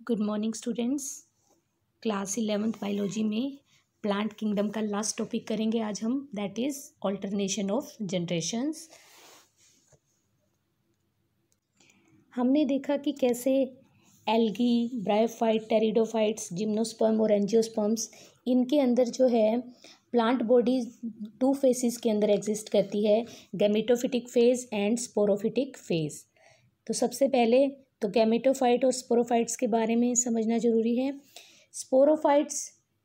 Good morning students. Class 11th biology में plant kingdom का last topic करेंगे आज हम, that is alternation of generations. हमने देखा कि कैसे एल्गी, ब्रायोफाइट, टेरिडोफाइट्स, जिम्नोस्पर्म और एंजियोस्पर्म्स, इनके अंदर जो है प्लांट बॉडी टू फेसेस के अंदर एग्जिस्ट करती है, gametophytic phase and sporophytic phase. तो सबसे पहले तो गैमेटोफाइट और स्पोरोफाइट्स के बारे में समझना जरूरी है। स्पोरोफाइट्स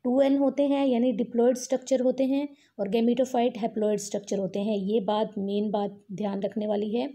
2n होते हैं, यानी डिप्लॉयड स्ट्रक्चर होते हैं, और गैमेटोफाइट हैप्लॉयड स्ट्रक्चर होते हैं। ये मेन बात ध्यान रखने वाली है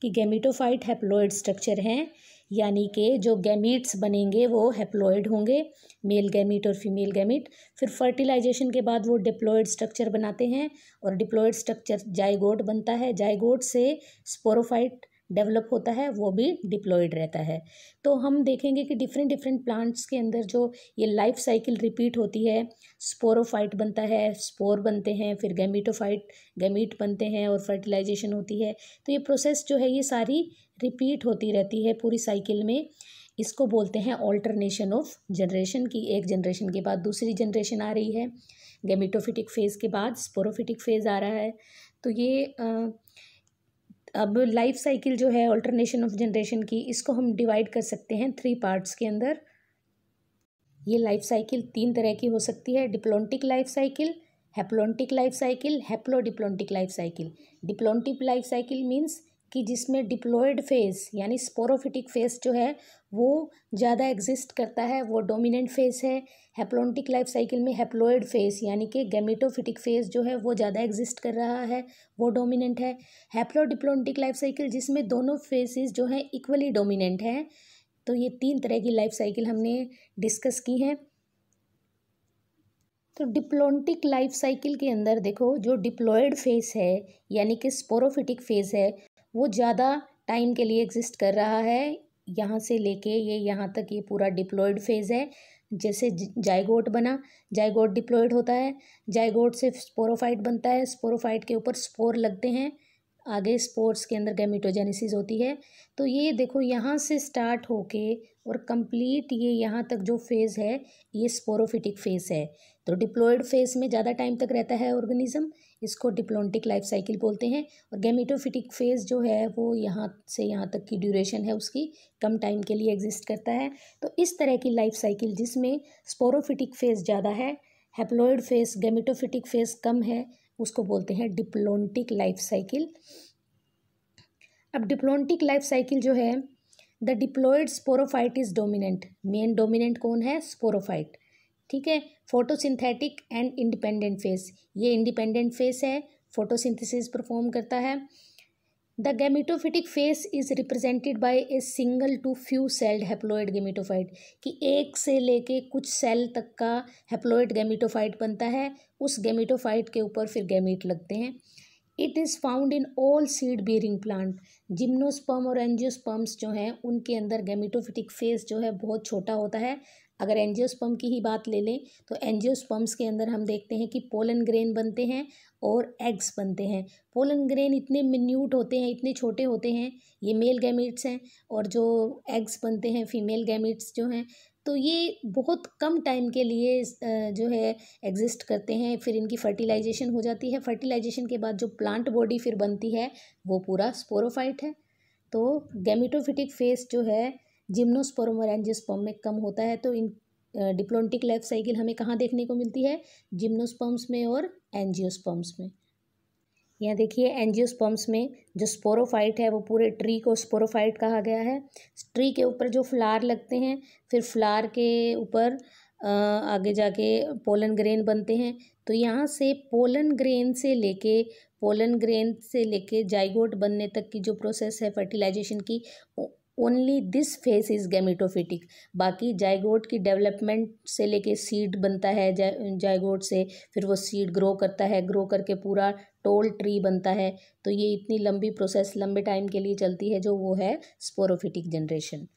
कि गैमेटोफाइट हैप्लॉयड स्ट्रक्चर हैं, यानी कि जो गैमीट्स बनेंगे वो हैप्लॉयड होंगे, मेल गैमीट और फीमेल गैमीट। फिर फर्टिलाइजेशन के बाद वो डिप्लॉयड स्ट्रक्चर बनाते हैं और डिप्लॉयड स्ट्रक्चर जाइगोट बनता है। जाइगोट से स्पोरोफाइट डेवलप होता है, वो भी डिप्लॉयड रहता है। तो हम देखेंगे कि डिफरेंट प्लांट्स के अंदर जो ये लाइफ साइकिल रिपीट होती है, स्पोरोफाइट बनता है, स्पोर बनते हैं, फिर गैमेटोफाइट गैमीट बनते हैं और फर्टिलाइजेशन होती है। तो ये प्रोसेस जो है ये सारी रिपीट होती रहती है पूरी साइकिल में। इसको बोलते हैं ऑल्टरनेशन ऑफ जनरेशन, की एक जनरेशन के बाद दूसरी जनरेशन आ रही है। गैमेटोफिटिक फेज के बाद स्पोरोफिटिक फेज आ रहा है। तो ये अब लाइफ साइकिल जो है ऑल्टरनेशन ऑफ जनरेशन की, इसको हम डिवाइड कर सकते हैं 3 पार्ट्स के अंदर। ये लाइफ साइकिल 3 तरह की हो सकती है: diplontic life cycle, haplontic life cycle, haplodiplontic life cycle. Diplontic life cycle means कि जिसमें डिप्लॉयड फेज यानी स्पोरोफिटिक फेज जो है वो ज़्यादा एग्जिस्ट करता है, वो डोमिनेंट फेज है। हैप्लॉन्टिक लाइफ साइकिल में हैप्लॉयड फेज यानी कि गैमेटोफिटिक फेज जो है वो ज़्यादा एग्जिस्ट कर रहा है, वो डोमिनेंट है। हैप्लोडिप्लॉन्टिक लाइफ साइकिल जिसमें दोनों फेजेस जो हैं इक्वली डोमिनेंट हैं। तो ये 3 तरह की लाइफ साइकिल हमने डिस्कस की हैं। तो डिप्लॉन्टिक लाइफ साइकिल के अंदर देखो, जो डिप्लॉयड फेज है यानी कि स्पोरोफिटिक फेज है वो ज़्यादा टाइम के लिए एग्जिस्ट कर रहा है। यहाँ से लेके ये यहाँ तक ये पूरा डिप्लॉयड फेज है। जैसे जाइगोट बना, जाइगोट डिप्लॉयड होता है, जाइगोट से स्पोरोफाइट बनता है, स्पोरोफाइट के ऊपर स्पोर लगते हैं, आगे स्पोर्स के अंदर गैमेटोजेनेसिस होती है। तो ये देखो यहाँ से स्टार्ट होके और कंप्लीट ये यहाँ तक जो फेज़ है ये स्पोरोफिटिक फेज़ है। तो डिप्लॉयड फेज़ में ज़्यादा टाइम तक रहता है ऑर्गेनिज्म, इसको डिप्लॉन्टिक लाइफ साइकिल बोलते हैं। और गैमेटोफिटिक फेज़ जो है वो यहाँ से यहाँ तक की ड्यूरेशन है उसकी, कम टाइम के लिए एग्जिस्ट करता है। तो इस तरह की लाइफ साइकिल जिसमें स्पोरोफिटिक फेज़ ज़्यादा है, हैप्लॉयड फेज़, गैमेटोफिटिक फेज़ कम है, उसको बोलते हैं डिप्लॉन्टिक लाइफ साइकिल। अब डिप्लॉन्टिक लाइफ साइकिल जो है, the diploid sporophyte is dominant. Main dominant कौन है? स्पोरोफाइट, ठीक है। फोटोसिंथेटिक एंड इंडिपेंडेंट फेज, ये इंडिपेंडेंट फेज है, फोटोसिंथेसिस परफॉर्म करता है। The gametophytic phase is represented by a single to few celled haploid gametophyte, कि एक से लेके कुछ सेल तक का हैप्लॉयड गैमेटोफाइट बनता है, उस गैमेटोफाइट के ऊपर फिर गैमीट लगते हैं। It is found in all seed bearing plant. Gymnosperm और एंजियोस्पर्म्स जो हैं उनके अंदर गैमेटोफिटिक फेज जो है बहुत छोटा होता है। अगर एंजियोस्पर्म की ही बात ले लें तो एंजियोस्पर्म्स के अंदर हम देखते हैं कि पोलन ग्रेन बनते हैं और एग्स बनते हैं। पोलन ग्रेन इतने मिन्यूट होते हैं, इतने छोटे होते हैं, ये मेल गैमीट्स हैं, और जो एग्स बनते हैं फीमेल गैमीट्स जो हैं, तो ये बहुत कम टाइम के लिए जो है एग्जिस्ट करते हैं। फिर इनकी फर्टिलाइजेशन हो जाती है, फर्टिलाइजेशन के बाद जो प्लांट बॉडी फिर बनती है वो पूरा स्पोरोफाइट है। तो गैमेटोफिटिक फेज जो है जिम्नोस्पर्म और एंजियोस्पर्म में कम होता है। तो इन डिप्लॉन्टिक लाइफ साइकिल हमें कहाँ देखने को मिलती है? जिम्नोस्पर्म्स में और एंजियोस्पर्म्स में। यहाँ देखिए एंजियोस्पर्म्स में जो स्पोरोफाइट है वो पूरे ट्री को स्पोरोफाइट कहा गया है। ट्री के ऊपर जो फ्लावर लगते हैं, फिर फ्लावर के ऊपर आगे जाके पोलन ग्रेन बनते हैं। तो यहाँ से पोलन ग्रेन से लेके जाइगोट बनने तक की जो प्रोसेस है फर्टिलाइजेशन की, only this phase is gametophytic. बाकी जाइगोट की डेवलपमेंट से लेके सीड बनता है, जाइगोट से फिर वो सीड ग्रो करता है, ग्रो करके पूरा टोल ट्री बनता है। तो ये इतनी लंबी प्रोसेस लंबे टाइम के लिए चलती है, जो वो है स्पोरोफिटिक जनरेशन।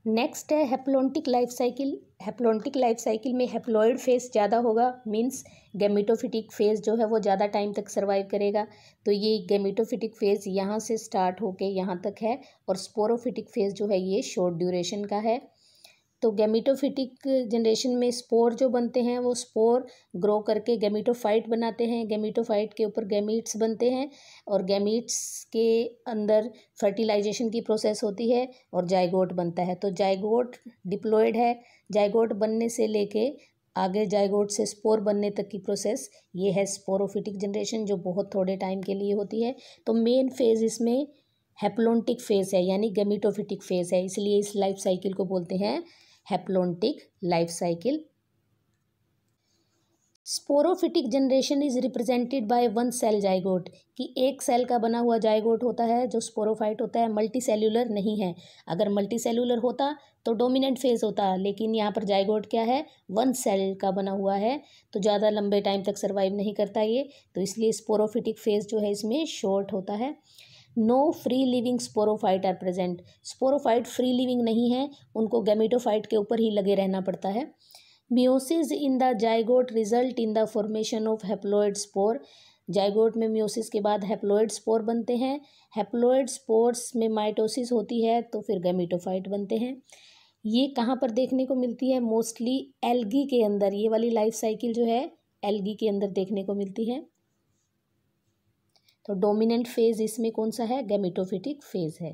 नेक्स्ट है haplontic life cycle. Haplontic life cycle में हैप्लॉइड फेज ज़्यादा होगा, मीन्स गैमेटोफिटिक फेज जो है वो ज़्यादा टाइम तक सर्वाइव करेगा। तो ये गैमेटोफिटिक फेज यहाँ से स्टार्ट होके यहाँ तक है, और स्पोरोफिटिक फेज जो है ये शॉर्ट ड्यूरेशन का है। तो गैमेटोफिटिक जनरेशन में स्पोर जो बनते हैं वो स्पोर ग्रो करके गैमेटोफाइट बनाते हैं, गैमेटोफाइट के ऊपर गैमीट्स बनते हैं, और गैमीट्स के अंदर फर्टिलाइजेशन की प्रोसेस होती है और जाइगोट बनता है। तो जाइगोट डिप्लॉयड है, जाइगोट बनने से लेके आगे जाइगोट से स्पोर बनने तक की प्रोसेस ये है स्पोरोफिटिक जनरेशन, जो बहुत थोड़े टाइम के लिए होती है। तो मेन फेज इसमें हैप्लोन्टिक फेज है, यानी गैमेटोफिटिक फेज है, इसलिए इस लाइफ साइकिल को बोलते हैं haplontic life cycle. Sporophytic generation is represented by one cell zygote, कि एक सेल का बना हुआ जाइगोट होता है जो स्पोरोफाइट होता है, मल्टी सेल्यूलर नहीं है। अगर मल्टी सेल्यूलर होता तो डोमिनेंट फेज होता, लेकिन यहाँ पर जाइगोट क्या है, वन सेल का बना हुआ है, तो ज़्यादा लंबे टाइम तक सर्वाइव नहीं करता ये, तो इसलिए स्पोरोफिटिक फेज जो है इसमें शॉर्ट होता है। No free living sporophyte are present, sporophyte free living नहीं है, उनको गैमेटोफाइट के ऊपर ही लगे रहना पड़ता है। Meiosis in the zygote result in the formation of haploid spore, zygote में मियोसिस के बाद हैप्लॉइड स्पोर बनते हैं, हैप्लॉइड स्पोर्स में माइटोसिस होती है तो फिर गैमेटोफाइट बनते हैं। ये कहाँ पर देखने को मिलती है, मोस्टली एल्गी के अंदर, ये वाली लाइफ साइकिल जो है एल्गी के अंदर देखने को मिलती है। तो डोमिनेंट फेज इसमें कौन सा है, गैमेटोफिटिक फेज है।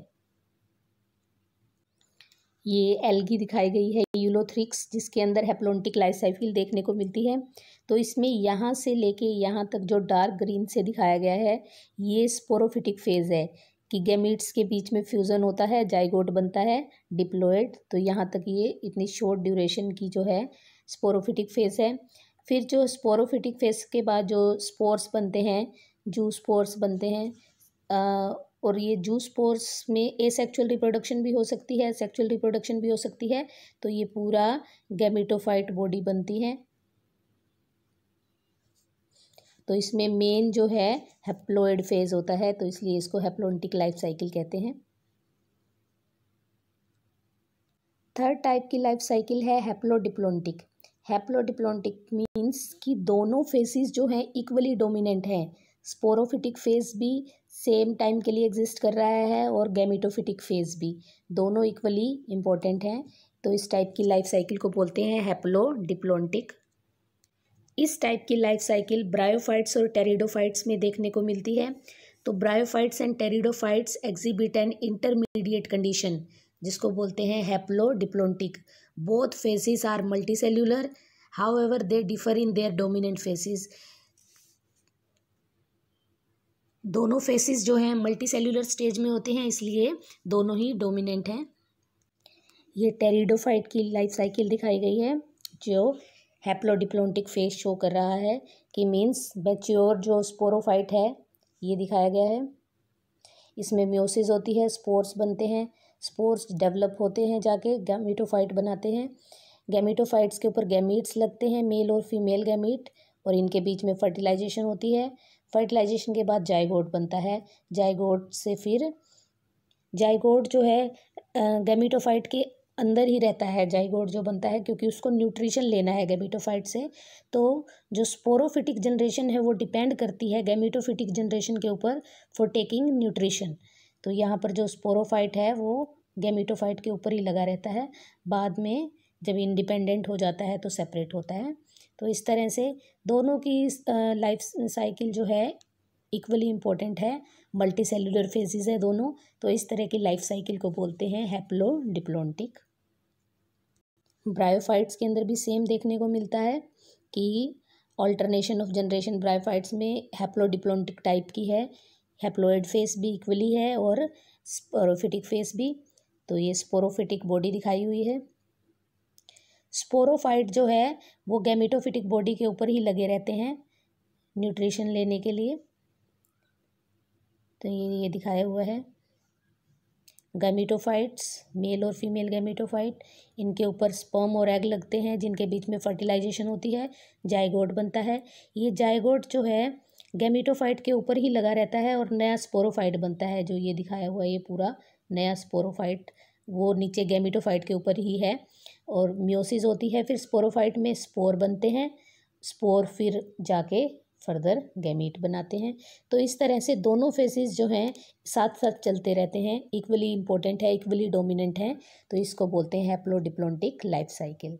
ये एल्गी दिखाई गई है यूलोथ्रिक्स, जिसके अंदर हैप्लोन्टिक लाइफ साइकिल देखने को मिलती है। तो इसमें यहाँ से लेके यहाँ तक जो डार्क ग्रीन से दिखाया गया है ये स्पोरोफिटिक फेज है, कि गैमीट्स के बीच में फ्यूज़न होता है, जाइगोट बनता है, डिप्लॉयड। तो यहाँ तक ये इतनी शॉर्ट ड्यूरेशन की जो है स्पोरोफिटिक फेज है। फिर जो स्पोरोफिटिक फेज के बाद जो स्पोर्स बनते हैं, जू स्पोर्स बनते हैं, और ये जू स्पोर्स में एसेक्सुअल रिप्रोडक्शन भी हो सकती है, सेक्सुअल रिप्रोडक्शन भी हो सकती है। तो ये पूरा गैमेटोफाइट बॉडी बनती है। तो इसमें मेन जो है हैप्लॉइड फेज होता है, तो इसलिए इसको हैप्लोन्टिक लाइफ साइकिल कहते हैं। थर्ड टाइप की लाइफ साइकिल है हैप्लोडिप्लोन्टिक। हैप्लोडिप्लोन्टिक मीन्स कि दोनों फेसिस जो हैं इक्वली डोमिनेंट हैं, स्पोरोफिटिक फेज भी सेम टाइम के लिए एग्जिस्ट कर रहा है और गैमेटोफिटिक फेज भी, दोनों इक्वली इम्पोर्टेंट हैं। तो इस टाइप की लाइफ साइकिल को बोलते हैं हैप्लोडिप्लोन्टिक। इस टाइप की लाइफ साइकिल ब्रायोफाइट्स और टेरिडोफाइट्स में देखने को मिलती है। तो bryophytes and pteridophytes exhibit an intermediate condition, जिसको बोलते हैं haplodiplontic. Both phases are multicellular, however they differ in their dominant phases. दोनों फेसिस जो हैं मल्टीसेल्यूलर स्टेज में होते हैं, इसलिए दोनों ही डोमिनेंट हैं। ये टेरिडोफाइट की लाइफ साइकिल दिखाई गई है, जो हैप्लोडिप्लोन्टिक फेज शो कर रहा है, कि मीन्स मैच्योर जो स्पोरोफाइट है ये दिखाया गया है। इसमें मियोसिस होती है, स्पोर्स बनते हैं, स्पोर्स डेवलप होते हैं जाके गैमेटोफाइट बनाते हैं, गैमेटोफाइट्स के ऊपर गैमीट्स लगते हैं, मेल और फीमेल गैमीट, और इनके बीच में फर्टिलाइजेशन होती है। फर्टिलाइजेशन के बाद जाइगोट बनता है, जाइगोट से फिर जाइगोट जो है गैमेटोफाइट के अंदर ही रहता है, जाइगोट जो बनता है, क्योंकि उसको न्यूट्रिशन लेना है गैमेटोफाइट से। तो जो स्पोरोफिटिक जनरेशन है वो डिपेंड करती है गैमेटोफिटिक जनरेशन के ऊपर फॉर टेकिंग न्यूट्रिशन। तो यहाँ पर जो स्पोरोफाइट है वो गैमेटोफाइट के ऊपर ही लगा रहता है, बाद में जब इंडिपेंडेंट हो जाता है तो सेपरेट होता है। तो इस तरह से दोनों की लाइफ साइकिल जो है इक्वली इम्पोर्टेंट है, मल्टी सेल्यूलर फेजेस है दोनों। तो इस तरह की लाइफ साइकिल को बोलते हैं हैप्लोडिप्लोन्टिक। ब्रायोफाइट्स के अंदर भी सेम देखने को मिलता है कि ऑल्टरनेशन ऑफ जनरेशन ब्रायोफाइट्स में हैप्लोडिप्लोन्टिक टाइप की है, हैप्लॉइड फेस भी इक्वली है और स्पोरोफिटिक फेस भी। तो ये स्पोरोफिटिक बॉडी दिखाई हुई है। स्पोरोफाइट जो है वो गैमेटोफिटिक बॉडी के ऊपर ही लगे रहते हैं न्यूट्रिशन लेने के लिए। तो ये दिखाया हुआ है। गैमेटोफाइट्स, मेल और फीमेल गैमेटोफाइट, इनके ऊपर स्पर्म और एग लगते हैं जिनके बीच में फर्टिलाइजेशन होती है, जाइगोट बनता है। ये जाइगोट जो है गैमेटोफाइट के ऊपर ही लगा रहता है और नया स्पोरोफाइट बनता है, जो ये दिखाया हुआ है, ये पूरा नया स्पोरोफाइट वो नीचे गैमेटोफाइट के ऊपर ही है। और मियोसिस होती है, फिर स्पोरोफाइट में स्पोर बनते हैं, स्पोर फिर जाके फर्दर गैमीट बनाते हैं। तो इस तरह से दोनों फेजेस जो हैं साथ साथ चलते रहते हैं, इक्वली इम्पोर्टेंट है, इक्वली डोमिनेंट है। तो इसको बोलते हैं हैप्लोडिप्लोइडिक लाइफ साइकिल।